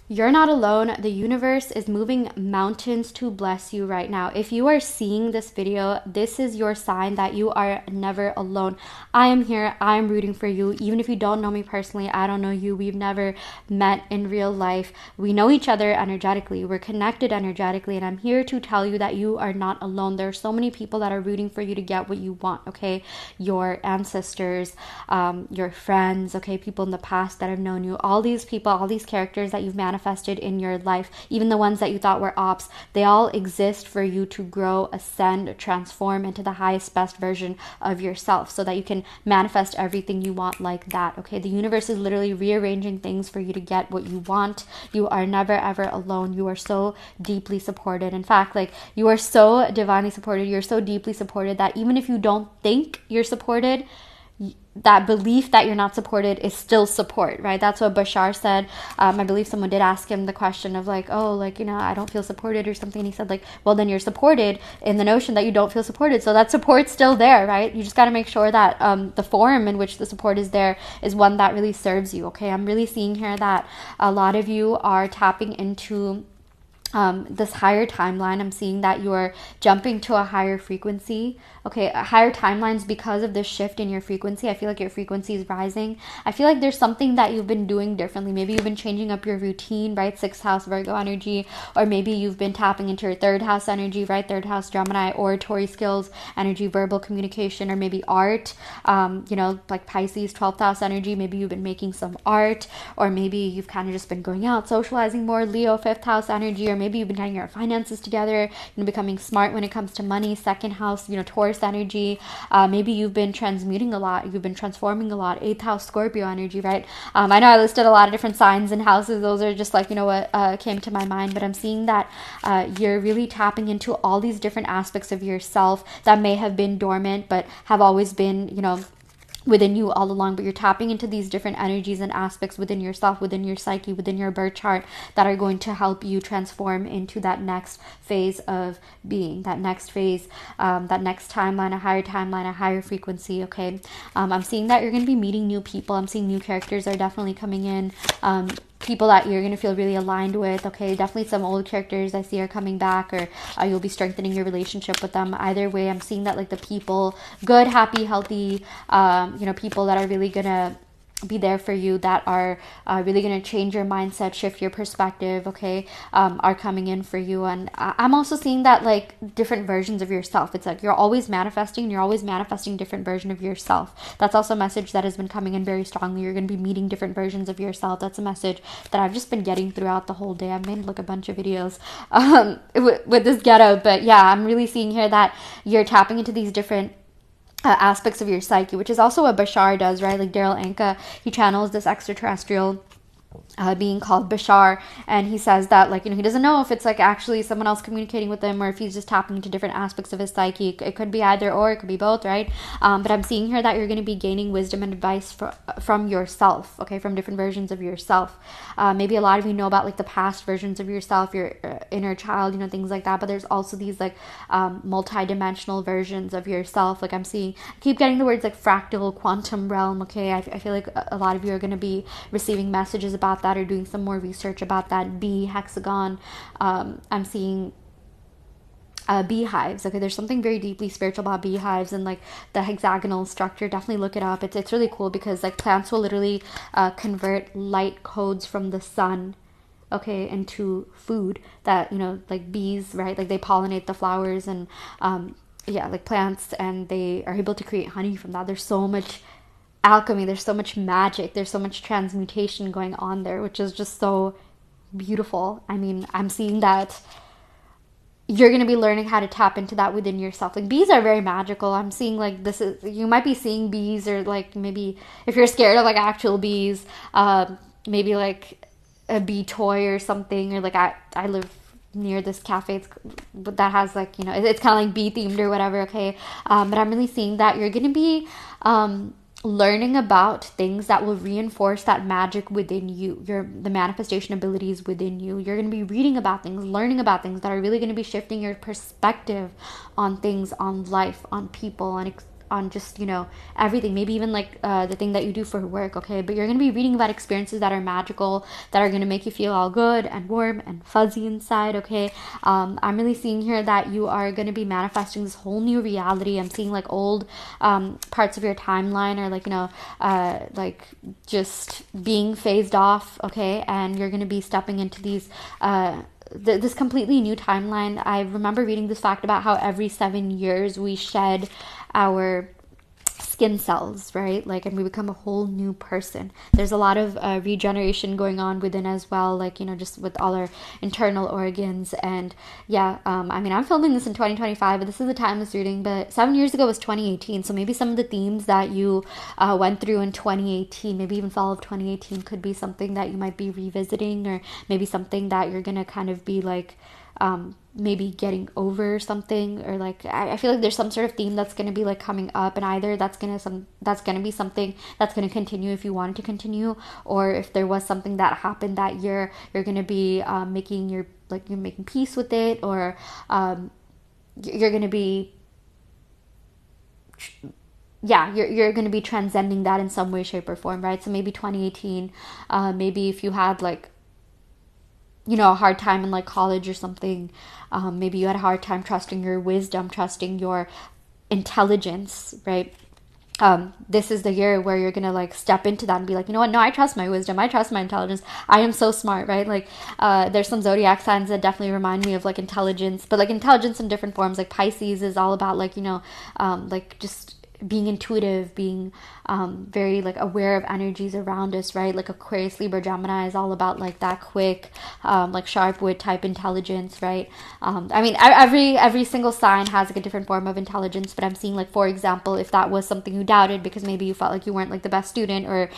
You're not alone. The universe is moving mountains to bless you right now. If you are seeing this video, this is your sign that you are never alone. I am here. I am rooting for you. Even if you don't know me personally, I don't know you. We've never met in real life. We know each other energetically. We're connected energetically. And I'm here to tell you that you are not alone. There are so many people that are rooting for you to get what you want, okay? Your ancestors, your friends, okay? People in the past that have known you. All these people, all these characters that you've manifested in your life, even the ones that you thought were ops, they all exist for you to grow, ascend, transform into the highest, best version of yourself so that you can manifest everything you want like that, okay? The universe is literally rearranging things for you to get what you want. You are never, ever alone. You are so deeply supported. In fact, like, you are so divinely supported. You're so deeply supported that even if you don't think you're supported, that belief that you're not supported is still support, right? That's what Bashar said. I believe someone did ask him the question of like, oh, like, you know, I don't feel supported or something. And he said like, well, then you're supported in the notion that you don't feel supported. So that support's still there, right? You just got to make sure that the form in which the support is there is one that really serves you, okay? I'm really seeing here that a lot of you are tapping into this higher timeline. I'm seeing that you're jumping to a higher frequency. Okay, higher timelines because of this shift in your frequency. I feel like your frequency is rising. I feel like there's something that you've been doing differently. Maybe you've been changing up your routine, right? Sixth house Virgo energy, or maybe you've been tapping into your third house energy, right? Third house Gemini, oratory skills, energy, verbal communication, or maybe art. You know, like Pisces, 12th house energy. Maybe you've been making some art, or maybe you've kind of just been going out, socializing more. Leo, fifth house energy, or maybe you've been getting your finances together, you know, becoming smart when it comes to money. Second house, you know, Taurus energy. Maybe you've been transmuting a lot, you've been transforming a lot. Eighth house Scorpio energy, right? I know I listed a lot of different signs and houses. Those are just like, you know, what came to my mind. But I'm seeing that you're really tapping into all these different aspects of yourself that may have been dormant but have always been, you know, within you all along. But you're tapping into these different energies and aspects within yourself, within your psyche, within your birth chart, that are going to help you transform into that next phase of being, that next phase, that next timeline, a higher frequency, okay? I'm seeing that you're going to be meeting new people. I'm seeing new characters are definitely coming in. People that you're going to feel really aligned with, okay? Definitely some old characters I see are coming back, or you'll be strengthening your relationship with them. Either way, I'm seeing that like the people, good, happy, healthy, you know, people that are really going to be there for you, that are really going to change your mindset, shift your perspective, okay, are coming in for you. And I'm also seeing that like different versions of yourself. It's like you're always manifesting, and you're always manifesting different version of yourself. That's also a message that has been coming in very strongly. You're going to be meeting different versions of yourself. That's a message that I've just been getting throughout the whole day. I've made like a bunch of videos with this ghetto, but yeah, I'm really seeing here that you're tapping into these different aspects of your psyche, which is also what Bashar does, right? Like Daryl Anka, he channels this extraterrestrial being called Bashar, and he says that, like, you know, he doesn't know if it's like actually someone else communicating with him, or if he's just tapping into different aspects of his psyche. It could be either or, it could be both, right? But I'm seeing here that you're going to be gaining wisdom and advice from yourself, okay, from different versions of yourself. Maybe a lot of you know about like the past versions of yourself, your inner child, you know, things like that. But there's also these like multi-dimensional versions of yourself. Like I'm seeing, I keep getting the words like fractal, quantum realm, okay? I feel like a lot of you are going to be receiving messages about that, or doing some more research about that. B, hexagon. I'm seeing beehives, okay? There's something very deeply spiritual about beehives and like the hexagonal structure. Definitely look it up. It's really cool, because like plants will literally convert light codes from the sun, okay, into food that, you know, like bees, right? Like they pollinate the flowers and yeah, like plants, and they are able to create honey from that. There's so much alchemy, there's so much magic, there's so much transmutation going on there, which is just so beautiful. I mean, I'm seeing that you're going to be learning how to tap into that within yourself. Like bees are very magical. I'm seeing like this is, you might be seeing bees, or like maybe if you're scared of like actual bees, maybe like a bee toy or something, or like I live near this cafe that has like, you know, it's kind of like bee themed or whatever, okay? But I'm really seeing that you're going to be learning about things that will reinforce that magic within you, the manifestation abilities within you. You're going to be reading about things, learning about things that are really going to be shifting your perspective on things, on life, on people, and just, you know, everything, maybe even like the thing that you do for work, okay? But you're going to be reading about experiences that are magical, that are going to make you feel all good and warm and fuzzy inside, okay? I'm really seeing here that you are going to be manifesting this whole new reality. I'm seeing like old parts of your timeline are like, you know, like just being phased off, okay? And you're going to be stepping into these this completely new timeline. I remember reading this fact about how every 7 years we shed our skin cells, right? Like, and we become a whole new person. There's a lot of regeneration going on within as well, like, you know, just with all our internal organs. And yeah, I mean, I'm filming this in 2025, but this is a timeless reading, but 7 years ago was 2018. So maybe some of the themes that you went through in 2018, maybe even fall of 2018, could be something that you might be revisiting, or maybe something that you're gonna kind of be like maybe getting over something, or like I feel like there's some sort of theme that's going to be like coming up, and either that's going to be something that's going to continue if you want it to continue, or if there was something that happened that year, you're going to be you're making peace with it, or you're going to be you're going to be transcending that in some way, shape, or form, right? So maybe 2018, maybe if you had like, you know, a hard time in like college or something, maybe you had a hard time trusting your wisdom, trusting your intelligence, right? This is the year where you're gonna like step into that and be like, you know what, no, I trust my wisdom, I trust my intelligence, I am so smart, right? Like there's some zodiac signs that definitely remind me of like intelligence, but like intelligence in different forms. Like Pisces is all about like, you know, like just being intuitive, being very like aware of energies around us, right? Like Aquarius, Libra, Gemini is all about like that quick, like sharp wit type intelligence, right? I mean, every single sign has like a different form of intelligence, but I'm seeing like, for example, if that was something you doubted because maybe you felt like you weren't like the best student, or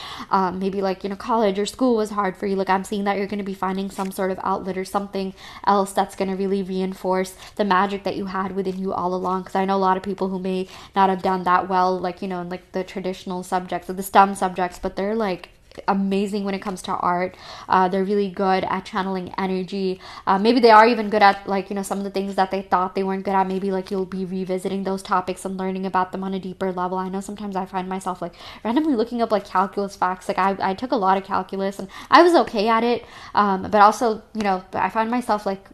maybe like, you know, college or school was hard for you, like I'm seeing that you're going to be finding some sort of outlet or something else that's going to really reinforce the magic that you had within you all along. Because I know a lot of people who may not have done that well, like, you know, in like the traditional subjects or the STEM subjects, but they're like amazing when it comes to art. They're really good at channeling energy. Maybe they are even good at like, you know, some of the things that they thought they weren't good at. Maybe like you'll be revisiting those topics and learning about them on a deeper level. I know sometimes I find myself like randomly looking up like calculus facts. Like I took a lot of calculus and I was okay at it, but also, you know, I find myself like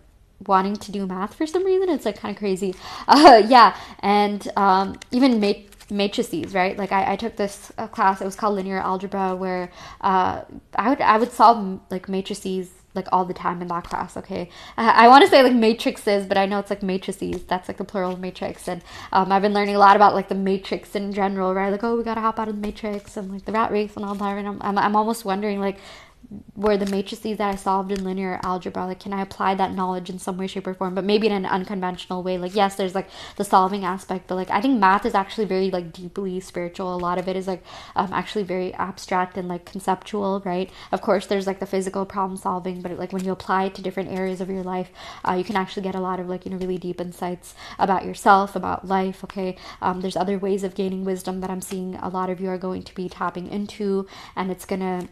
wanting to do math for some reason. It's like kind of crazy. Yeah, and even matrices, right? Like I took this class, it was called linear algebra, where I would solve like matrices like all the time in that class, okay? I want to say like matrices, but I know it's like matrices. That's like the plural of matrix. And I've been learning a lot about like the matrix in general, right? Like, oh, we gotta hop out of the matrix and like the rat race and all that. And I'm almost wondering like, were the matrices that I solved in linear algebra, like, can I apply that knowledge in some way, shape, or form, but maybe in an unconventional way? Like, yes, there's like the solving aspect, but like I think math is actually very like deeply spiritual. A lot of it is like actually very abstract and like conceptual, right? Of course there's like the physical problem solving, but like when you apply it to different areas of your life, you can actually get a lot of like, you know, really deep insights about yourself, about life, okay? There's other ways of gaining wisdom that I'm seeing a lot of you are going to be tapping into, and it's gonna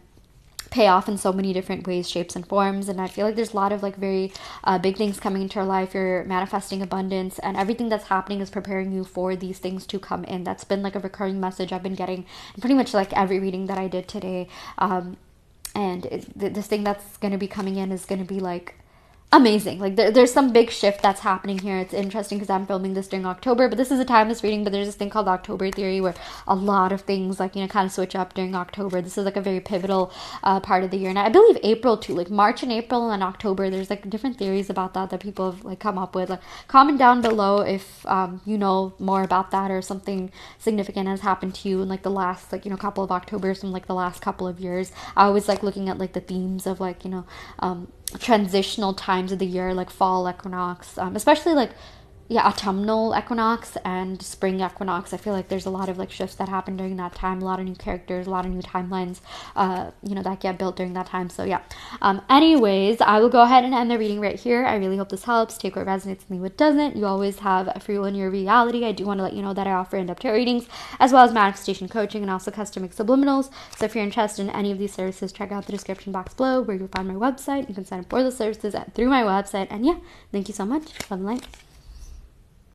pay off in so many different ways, shapes, and forms. And I feel like there's a lot of like very big things coming into your life. You're manifesting abundance, and everything that's happening is preparing you for these things to come in. That's been like a recurring message I've been getting in pretty much like every reading that I did today. And this thing that's going to be coming in is going to be like amazing. Like there's some big shift that's happening here. It's interesting because I'm filming this during October, but this is a timeless reading. But there's this thing called October theory, where a lot of things like, you know, kind of switch up during October. This is like a very pivotal part of the year, and I believe April too. Like March and April and October, there's like different theories about that people have like come up with. Like comment down below if you know more about that, or something significant has happened to you in like the last, like, you know, couple of Octobers from like the last couple of years. I always like looking at like the themes of like, you know, transitional times of the year, like fall equinox, especially like autumnal equinox and spring equinox. I feel like there's a lot of like shifts that happen during that time, a lot of new characters, a lot of new timelines, you know, that get built during that time. So yeah, anyways, I will go ahead and end the reading right here. I really hope this helps. Take what resonates, leave what doesn't. You always have a free will in your reality. I do want to let you know that I offer in-depth tarot readings, as well as manifestation coaching, and also custom subliminals. So if you're interested in any of these services, check out the description box below, where you'll find my website. You can sign up for the services through my website. And yeah, thank you so much. Love and light.